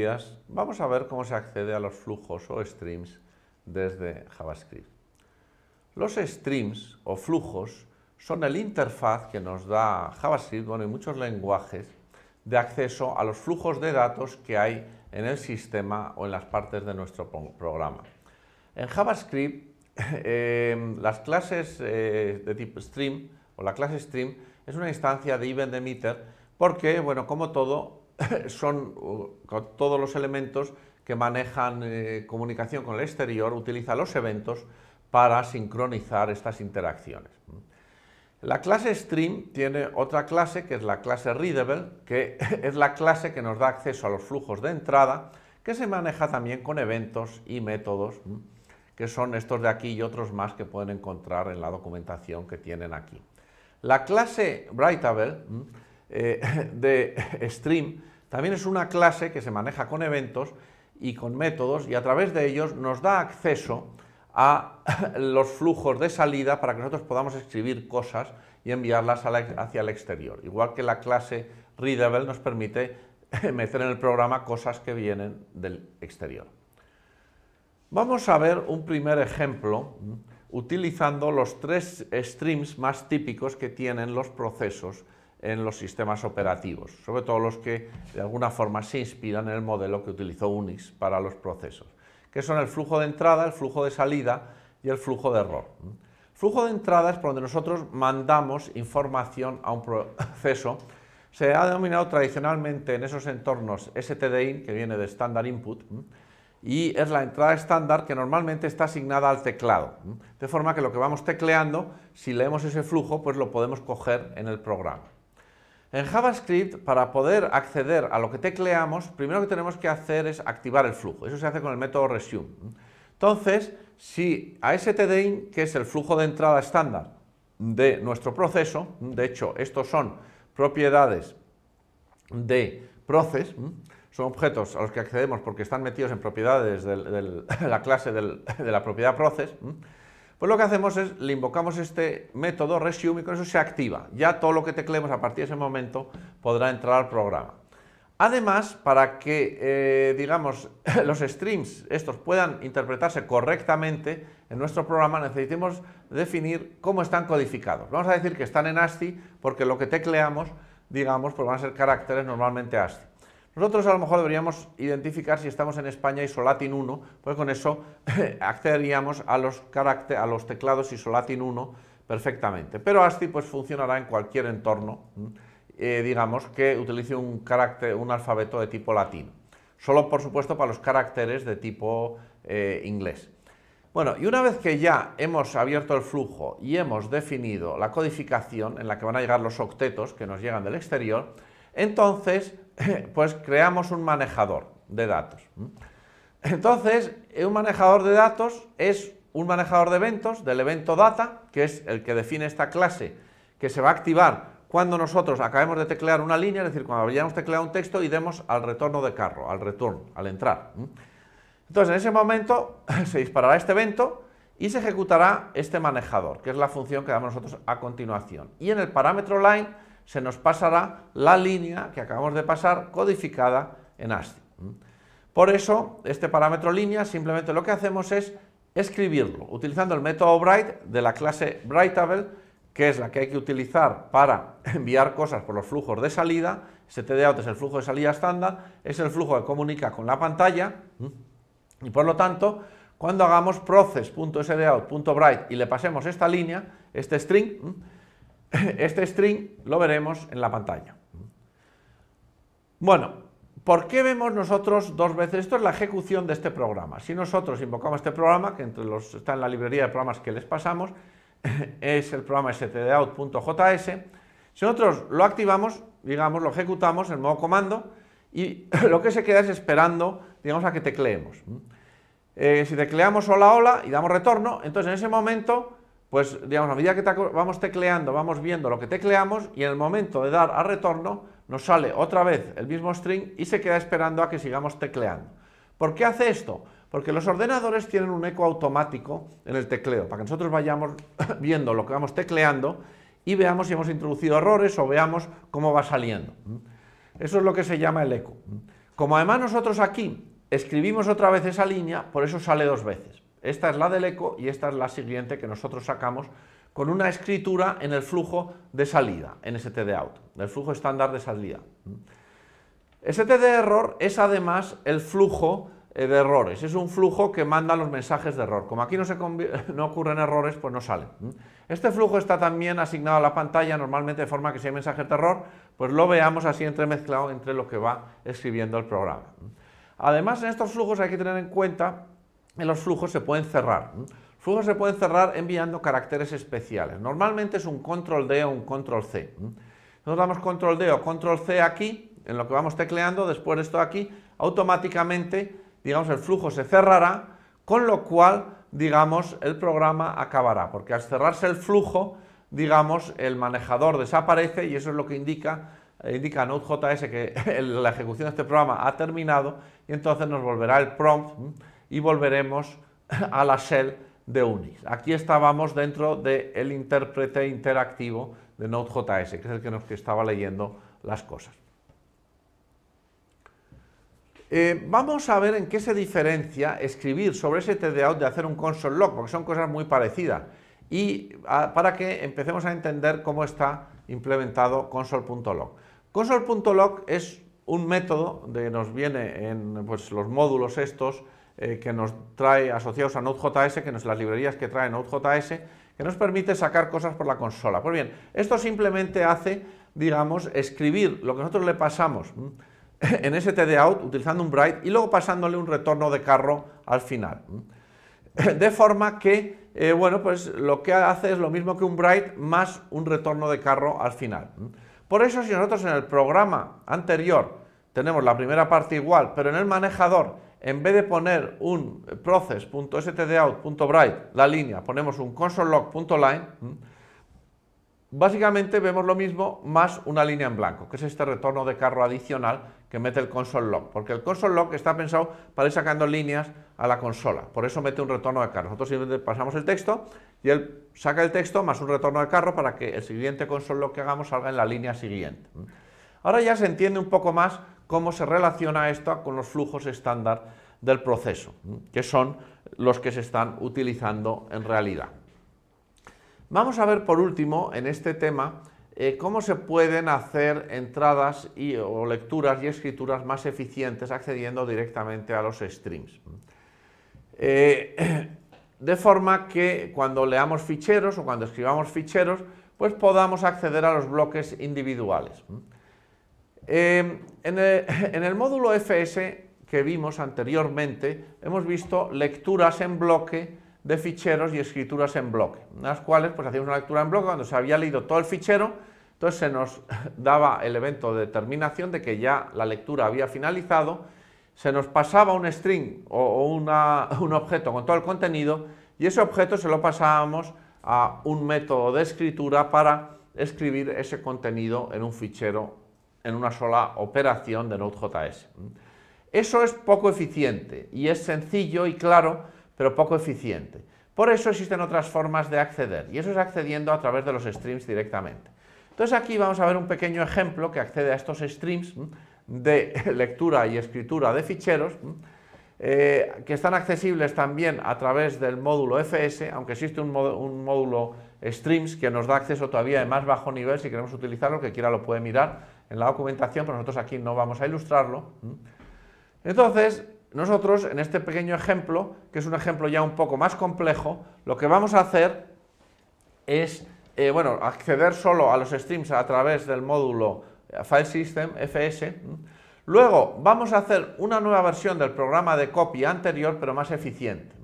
días. Vamos a ver cómo se accede a los flujos o streams desde JavaScript. Los streams o flujos son el interfaz que nos da JavaScript, bueno, y muchos lenguajes, de acceso a los flujos de datos que hay en el sistema o en las partes de nuestro programa. En JavaScript, las clases de tipo stream o la clase stream es una instancia de event emitter porque, bueno, como todo, son todos los elementos que manejan comunicación con el exterior, utiliza los eventos para sincronizar estas interacciones. La clase stream tiene otra clase que es la clase readable, que es la clase que nos da acceso a los flujos de entrada, que se maneja también con eventos y métodos, que son estos de aquí y otros más que pueden encontrar en la documentación que tienen aquí. La clase writable de stream también es una clase que se maneja con eventos y con métodos y a través de ellos nos da acceso a los flujos de salida para que nosotros podamos escribir cosas y enviarlas hacia el exterior. Igual que la clase readable nos permite meter en el programa cosas que vienen del exterior. Vamos a ver un primer ejemplo utilizando los tres streams más típicos que tienen los procesos en los sistemas operativos, sobre todo los que de alguna forma se inspiran en el modelo que utilizó Unix para los procesos, que son el flujo de entrada, el flujo de salida y el flujo de error. El flujo de entrada es por donde nosotros mandamos información a un proceso. Se ha denominado tradicionalmente en esos entornos stdin, que viene de Standard Input, y es la entrada estándar que normalmente está asignada al teclado, de forma que lo que vamos tecleando, si leemos ese flujo, pues lo podemos coger en el programa. En JavaScript, para poder acceder a lo que tecleamos, primero que tenemos que hacer es activar el flujo. Eso se hace con el método resume. Entonces, si a stdin, que es el flujo de entrada estándar de nuestro proceso, de hecho, estos son propiedades de process, son objetos a los que accedemos porque están metidos en propiedades de la clase de la propiedad process, pues lo que hacemos es, le invocamos este método resume y con eso se activa. Ya todo lo que tecleemos a partir de ese momento podrá entrar al programa. Además, para que, digamos, los streams estos puedan interpretarse correctamente en nuestro programa, necesitamos definir cómo están codificados. Vamos a decir que están en ASCII porque lo que tecleamos, digamos, pues van a ser caracteres normalmente ASCII. Nosotros a lo mejor deberíamos identificar si estamos en España Isolatin 1, pues con eso accederíamos a los teclados Isolatin 1 perfectamente. Pero ASCII pues funcionará en cualquier entorno, digamos, que utilice un alfabeto de tipo latino. Solo, por supuesto, para los caracteres de tipo inglés. Bueno, y una vez que ya hemos abierto el flujo y hemos definido la codificación en la que van a llegar los octetos que nos llegan del exterior, entonces pues creamos un manejador de datos. Entonces, un manejador de datos es un manejador de eventos del evento data, que es el que define esta clase, que se va a activar cuando nosotros acabemos de teclear una línea, es decir, cuando hayamos tecleado un texto y demos al retorno de carro, al return, al entrar. Entonces, en ese momento se disparará este evento y se ejecutará este manejador, que es la función que damos nosotros a continuación. Y en el parámetro line se nos pasará la línea que acabamos de pasar codificada en ASCII. Por eso, este parámetro línea simplemente lo que hacemos es escribirlo, utilizando el método write de la clase writable, que es la que hay que utilizar para enviar cosas por los flujos de salida. stdout es el flujo de salida estándar, es el flujo que comunica con la pantalla, y por lo tanto, cuando hagamos process.sdout.write y le pasemos esta línea, este string lo veremos en la pantalla. Bueno, ¿por qué vemos nosotros dos veces? Esto es la ejecución de este programa. Si nosotros invocamos este programa, que está en la librería de programas que les pasamos, es el programa stdout.js, si nosotros lo activamos, digamos, lo ejecutamos en modo comando y lo que se queda es esperando, digamos, a que tecleemos. Si tecleamos hola, hola y damos retorno, entonces en ese momento, pues digamos, a medida que vamos tecleando, vamos viendo lo que tecleamos y en el momento de dar a retorno nos sale otra vez el mismo string y se queda esperando a que sigamos tecleando. ¿Por qué hace esto? Porque los ordenadores tienen un eco automático en el tecleo, para que nosotros vayamos viendo lo que vamos tecleando y veamos si hemos introducido errores o veamos cómo va saliendo. Eso es lo que se llama el eco. Como además nosotros aquí escribimos otra vez esa línea, por eso sale dos veces. Esta es la del eco y esta es la siguiente que nosotros sacamos con una escritura en el flujo de salida, en stdout, el flujo estándar de salida. stderror es además el flujo de errores, es un flujo que manda los mensajes de error. Como aquí no ocurren errores, pues no salen. Este flujo está también asignado a la pantalla, normalmente de forma que si hay mensajes de error, pues lo veamos así entremezclado entre lo que va escribiendo el programa. Además, en estos flujos hay que tener en cuenta que los flujos se pueden cerrar. Los flujos se pueden cerrar enviando caracteres especiales. Normalmente es un control D o un control C. Nos damos control D o control C aquí, en lo que vamos tecleando, después de esto aquí, automáticamente, digamos, el flujo se cerrará, con lo cual, digamos, el programa acabará, porque al cerrarse el flujo, digamos, el manejador desaparece y eso es lo que indica Node.js que la ejecución de este programa ha terminado y entonces nos volverá el prompt y volveremos a la shell de Unix. Aquí estábamos dentro del intérprete interactivo de Node.js, que es el que estaba leyendo las cosas. Vamos a ver en qué se diferencia escribir sobre stdout de hacer un console log, porque son cosas muy parecidas. Y para que empecemos a entender cómo está implementado console.log. Console.log es un método que nos viene en pues, los módulos estos que nos trae asociados a Node.js, que las librerías que trae Node.js, que nos permite sacar cosas por la consola. Pues bien, esto simplemente hace, digamos, escribir lo que nosotros le pasamos en stdout utilizando un Brite y luego pasándole un retorno de carro al final. De forma que, bueno, pues lo que hace es lo mismo que un Brite más un retorno de carro al final. Por eso, si nosotros en el programa anterior tenemos la primera parte igual, pero en el manejador, en vez de poner un process.stdout.write, la línea, ponemos un console.log.line, básicamente vemos lo mismo más una línea en blanco, que es este retorno de carro adicional que mete el console.log, porque el console.log está pensado para ir sacando líneas a la consola, por eso mete un retorno de carro. Nosotros simplemente pasamos el texto y él saca el texto más un retorno de carro para que el siguiente console.log que hagamos salga en la línea siguiente. Ahora ya se entiende un poco más cómo se relaciona esto con los flujos estándar del proceso, que son los que se están utilizando en realidad. Vamos a ver por último en este tema cómo se pueden hacer entradas o lecturas y escrituras más eficientes accediendo directamente a los streams. De forma que cuando leamos ficheros o cuando escribamos ficheros, pues podamos acceder a los bloques individuales. En el módulo FS que vimos anteriormente, hemos visto lecturas en bloque de ficheros y escrituras en bloque, en las cuales pues hacíamos una lectura en bloque cuando se había leído todo el fichero, entonces se nos daba el evento de terminación de que ya la lectura había finalizado, se nos pasaba un string o un objeto con todo el contenido y ese objeto se lo pasábamos a un método de escritura para escribir ese contenido en un fichero en una sola operación de Node.js. Eso es poco eficiente y es sencillo y claro, pero poco eficiente. Por eso existen otras formas de acceder, y eso es accediendo a través de los streams directamente. Entonces aquí vamos a ver un pequeño ejemplo que accede a estos streams de lectura y escritura de ficheros, que están accesibles también a través del módulo FS, aunque existe un módulo streams que nos da acceso todavía de más bajo nivel. Si queremos utilizarlo, que quiera lo puede mirar en la documentación, pero nosotros aquí no vamos a ilustrarlo. Entonces, nosotros en este pequeño ejemplo, que es un ejemplo ya un poco más complejo, lo que vamos a hacer es bueno, acceder solo a los streams a través del módulo File System, FS. Luego vamos a hacer una nueva versión del programa de copy anterior, pero más eficiente.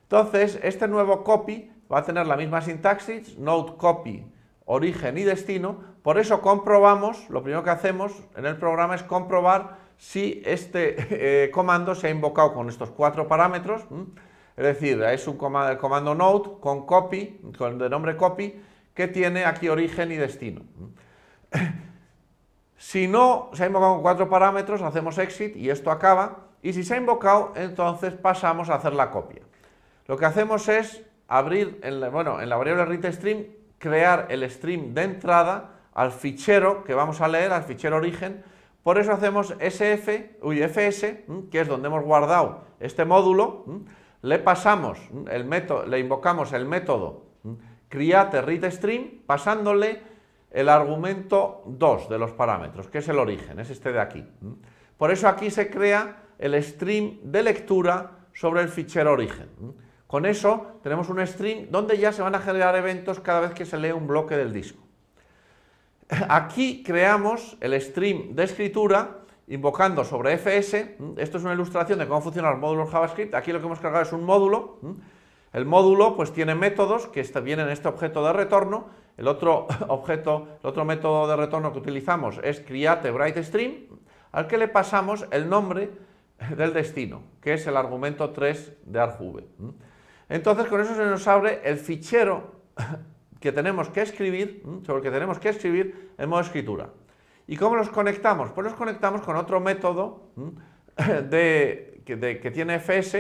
Entonces, este nuevo copy va a tener la misma sintaxis, node copy, origen y destino. Por eso comprobamos, lo primero que hacemos en el programa es comprobar si este comando se ha invocado con estos 4 parámetros, es decir, es el comando node con copy, con el nombre copy, que tiene aquí origen y destino. Si no se ha invocado con 4 parámetros, hacemos exit y esto acaba, y si se ha invocado, entonces pasamos a hacer la copia. Lo que hacemos es abrir, en la variable readStream, crear el stream de entrada al fichero que vamos a leer, al fichero origen, Por eso hacemos fs, que es donde hemos guardado este módulo, le pasamos el método, le invocamos el método createReadString pasándole el argumento 2 de los parámetros, que es el origen, es este de aquí. Por eso aquí se crea el stream de lectura sobre el fichero origen. Con eso tenemos un stream donde ya se van a generar eventos cada vez que se lee un bloque del disco. Aquí creamos el stream de escritura invocando sobre fs. Esto es una ilustración de cómo funcionan los módulos JavaScript. Aquí lo que hemos cargado es un módulo. El módulo pues tiene métodos que vienen en este objeto de retorno. El otro método de retorno que utilizamos es createWriteString, al que le pasamos el nombre del destino, que es el argumento 3 de argv. Entonces con eso se nos abre el fichero que tenemos que escribir, sobre el que tenemos que escribir en modo escritura. ¿Y cómo los conectamos? Pues los conectamos con otro método que tiene fs,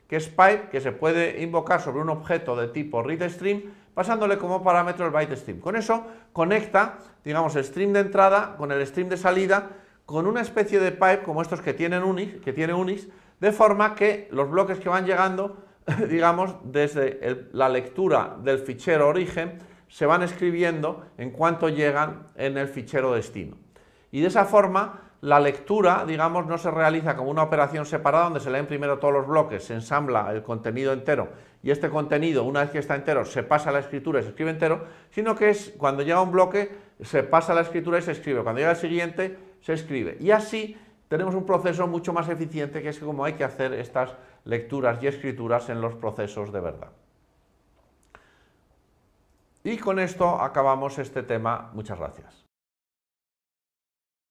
que es pipe, que se puede invocar sobre un objeto de tipo readStream, pasándole como parámetro el byteStream. Con eso conecta, digamos, el stream de entrada con el stream de salida, con una especie de pipe como estos que tiene Unix, de forma que los bloques que van llegando, digamos, desde la lectura del fichero origen, se van escribiendo en cuanto llegan en el fichero destino. Y de esa forma, la lectura, digamos, no se realiza como una operación separada donde se leen primero todos los bloques, se ensambla el contenido entero y este contenido, una vez que está entero, se pasa a la escritura y se escribe entero, sino que es cuando llega un bloque, se pasa a la escritura y se escribe. Cuando llega el siguiente, se escribe. Y así tenemos un proceso mucho más eficiente, que es como hay que hacer estas lecturas y escrituras en los procesos de verdad. Y con esto acabamos este tema. Muchas gracias.